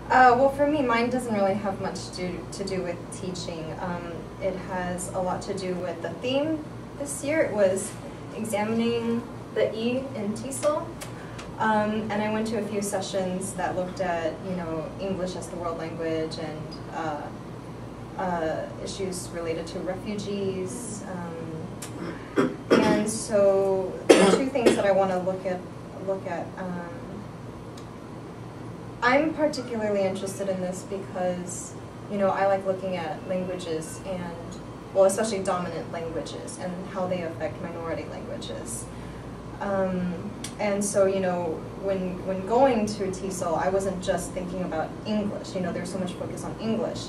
Well, for me, mine doesn't really have much to do with teaching. It has a lot to do with the theme this year. It was examining the E in TESOL. And I went to a few sessions that looked at, English as the world language and issues related to refugees. And so the two things that I want to look at. I'm particularly interested in this because, I like looking at languages and, well, especially dominant languages and how they affect minority languages. And so, when going to TESOL, I wasn't just thinking about English. There's so much focus on English.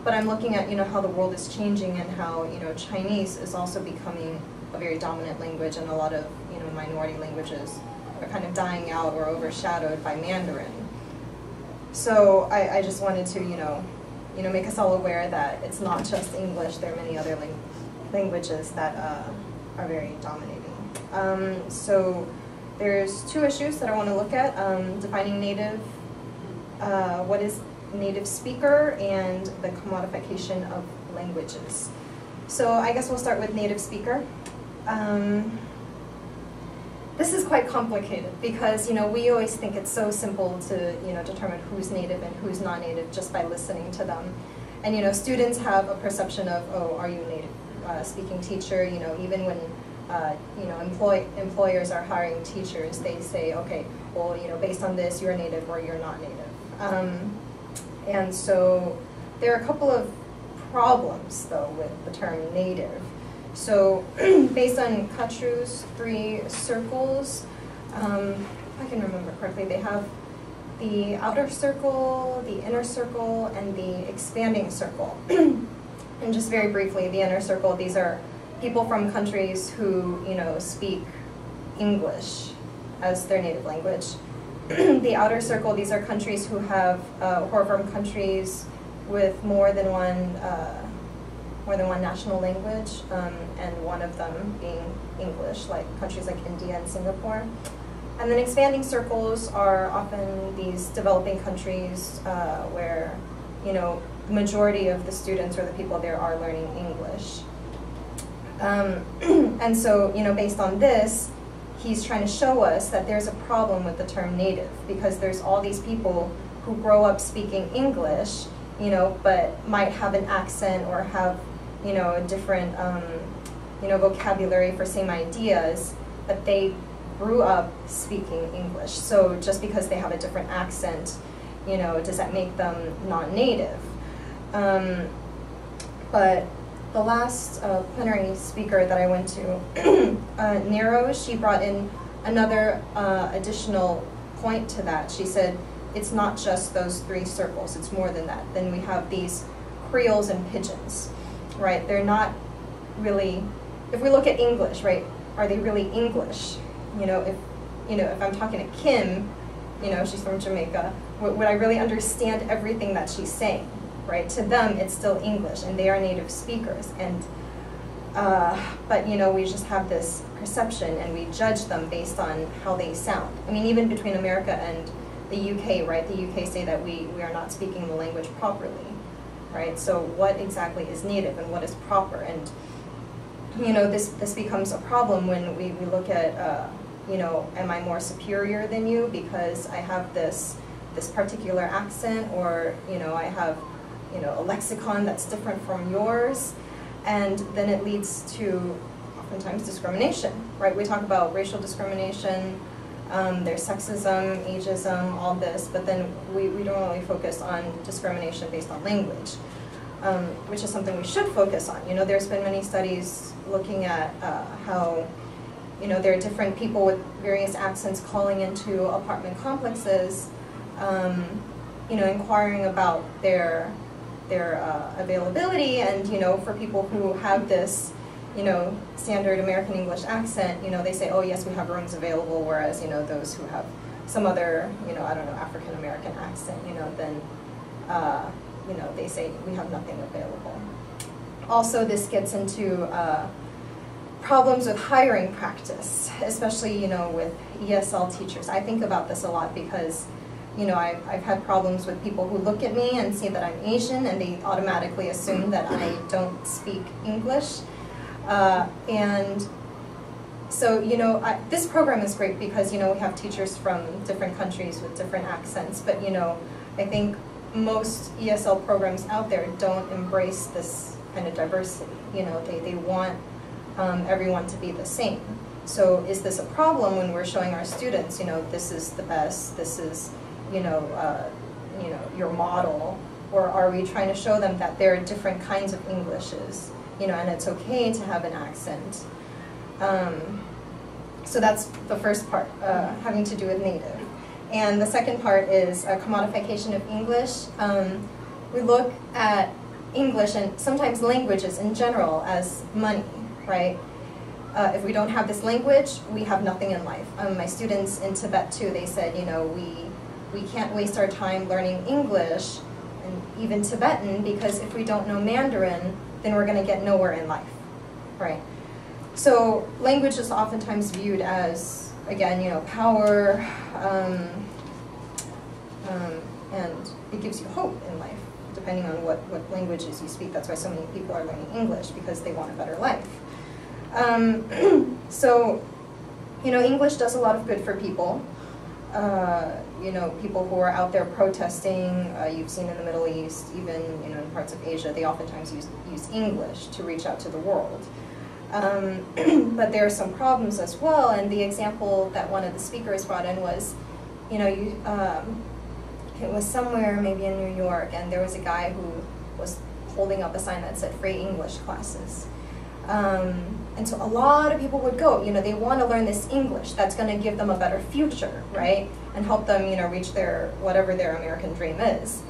But I'm looking at, how the world is changing and how, Chinese is also becoming a very dominant language, and a lot of, minority languages are kind of dying out or overshadowed by Mandarin. So I just wanted to, make us all aware that it's not just English. There are many other languages that are very dominating. So there's two issues that I want to look at, defining native, what is native speaker, and the commodification of languages. So I guess we'll start with native speaker. This is quite complicated because, we always think it's so simple to, determine who's native and who's not native just by listening to them. And, students have a perception of, oh, are you a native speaking teacher? Even when, employers are hiring teachers, they say, okay, well, based on this, you're native or you're not native. And so there are a couple of problems, though, with the term native. So based on Katru's 3 circles, if I can remember correctly, they have the outer circle, the inner circle, and the expanding circle. And just very briefly, the inner circle, these are people from countries who, speak English as their native language. The outer circle, these are countries who have, who are from countries with more than one national language, and one of them being English, like countries like India and Singapore. And then expanding circles are often these developing countries where, the majority of the students or the people there are learning English. And so, based on this, he's trying to show us that there's a problem with the term native, because there's all these people who grow up speaking English, but might have an accent or have, a different, vocabulary for same ideas, but they grew up speaking English. So just because they have a different accent, does that make them non-native? But the last plenary speaker that I went to, Nero, she brought in another additional point to that. She said, it's not just those 3 circles, it's more than that. Then we have these creoles and pidgins, right? They're not really, if we look at English, right, are they really English? If I'm talking to Kim, she's from Jamaica, would I really understand everything that she's saying, right? To them, it's still English, and they are native speakers. And, but, we just have this perception, and we judge them based on how they sound. I mean, even between America and the UK, right? The UK say that we are not speaking the language properly, right? So what exactly is native and what is proper? And, this becomes a problem when we look at, am I more superior than you because I have this particular accent, or, I have, a lexicon that's different from yours, and then it leads to oftentimes discrimination, right? We talk about racial discrimination, there's sexism, ageism, all this, but then we don't really focus on discrimination based on language, which is something we should focus on. There's been many studies looking at how, there are different people with various accents calling into apartment complexes, inquiring about their availability, and, for people who have this, standard American English accent, they say, oh yes, we have rooms available, whereas, those who have some other, I don't know, African American accent, then, they say we have nothing available. Also, this gets into problems with hiring practice, especially, with ESL teachers. I think about this a lot because, you know, I've had problems with people who look at me and see that I'm Asian and they automatically assume that I don't speak English. And so, you know, this program is great because, you know, we have teachers from different countries with different accents, but, you know, I think most ESL programs out there don't embrace this kind of diversity. You know, they want everyone to be the same. So is this a problem when we're showing our students, you know, this is the best, this is, you know, your model, or are we trying to show them that there are different kinds of Englishes, you know, and it's okay to have an accent? So that's the first part, having to do with native. And the second part is commodification of English. We look at English and sometimes languages in general as money, right? If we don't have this language, we have nothing in life. My students in Tibet too, they said, you know, we can't waste our time learning English and even Tibetan, because if we don't know Mandarin, then we're going to get nowhere in life, right? So language is oftentimes viewed as, again, you know, power, and it gives you hope in life, depending on what languages you speak. That's why so many people are learning English, because they want a better life. So, you know, English does a lot of good for people. You know, people who are out there protesting, you've seen in the Middle East, even, you know, in parts of Asia, they oftentimes use English to reach out to the world. But there are some problems as well, and the example that one of the speakers brought in was, you know, it was somewhere, maybe in New York, and there was a guy who was holding up a sign that said free English classes. And so a lot of people would go, you know, they want to learn this English that's going to give them a better future, right? And help them, you know, reach their, whatever their American dream is.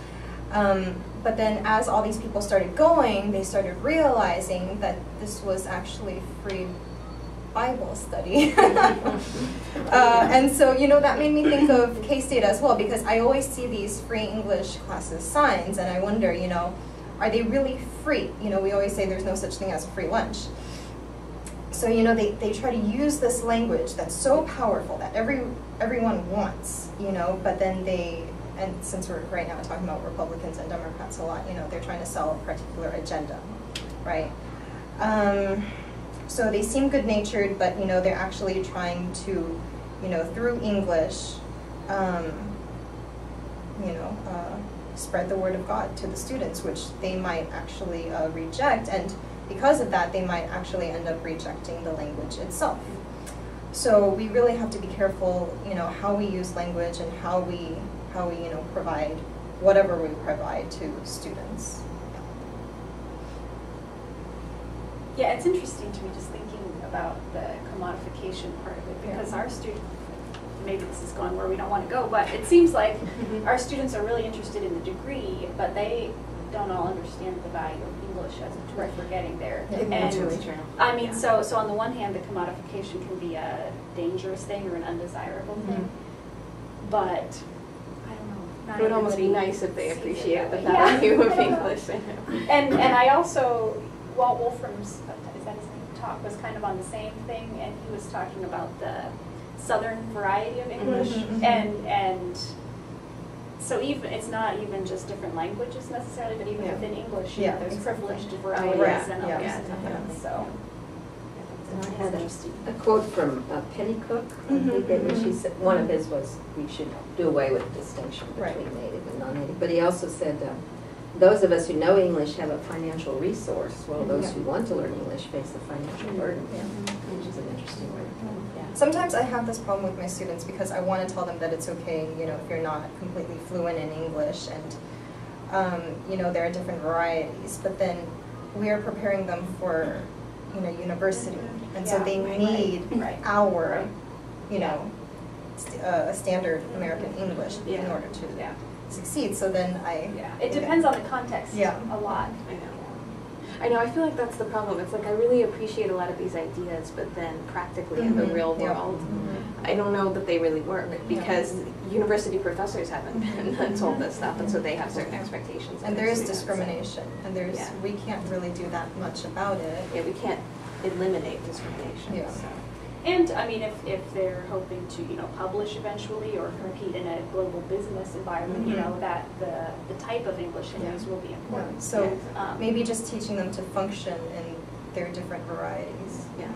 But then as all these people started going, they started realizing that this was actually free Bible study. And so, you know, that made me think of K-State as well, because I always see these free English classes signs, and I wonder, you know, are they really free? You know, we always say there's no such thing as a free lunch. So, you know, they try to use this language that's so powerful that everyone wants, you know, but then and since we're right now talking about Republicans and Democrats a lot, you know, they're trying to sell a particular agenda, right? So they seem good-natured, but, you know, they're actually trying to, you know, through English, you know, spread the word of God to the students, which they might actually reject, and because of that, they might actually end up rejecting the language itself. So we really have to be careful, you know, how we use language and how we you know, provide whatever we provide to students. Yeah, it's interesting to me just thinking about the commodification part of it, because our students, maybe this is going where we don't want to go, but it seems like our students are really interested in the degree, but they don't all understand the value of English as a tool for getting there. And I mean, so on the one hand, the commodification can be a dangerous thing or an undesirable thing, but I don't know. It would almost be nice if they appreciate the value of English. And I also, Walt Wolfram's, is that his name, talk was kind of on the same thing, and he was talking about the Southern variety of English, and so even it's not even just different languages necessarily, but even within English, you know, there's privileged varieties and others. So. And I had a quote from Pennycook. I think that she said, one of his was, we should do away with the distinction between native and non-native. But he also said, those of us who know English have a financial resource, while those who want to learn English face a financial burden, which is an interesting way to put it. Sometimes I have this problem with my students because I want to tell them that it's okay, you know, if you're not completely fluent in English, and you know, there are different varieties, but then we are preparing them for, you know, university, and so they need our, you know, standard American English in order to succeed. So then it depends on the context a lot. I know, I feel like that's the problem. It's like I really appreciate a lot of these ideas, but then practically in the real world, I don't know that they really work, because university professors haven't been told this stuff, and so they have certain expectations. And there is discrimination, and there's we can't really do that much about it. Yeah, we can't eliminate discrimination. Yeah. So. And I mean, if they're hoping to, you know, publish eventually or compete in a global business environment, you know, that the type of English they use will be important. So Yeah. maybe just teaching them to function in their different varieties. Yeah.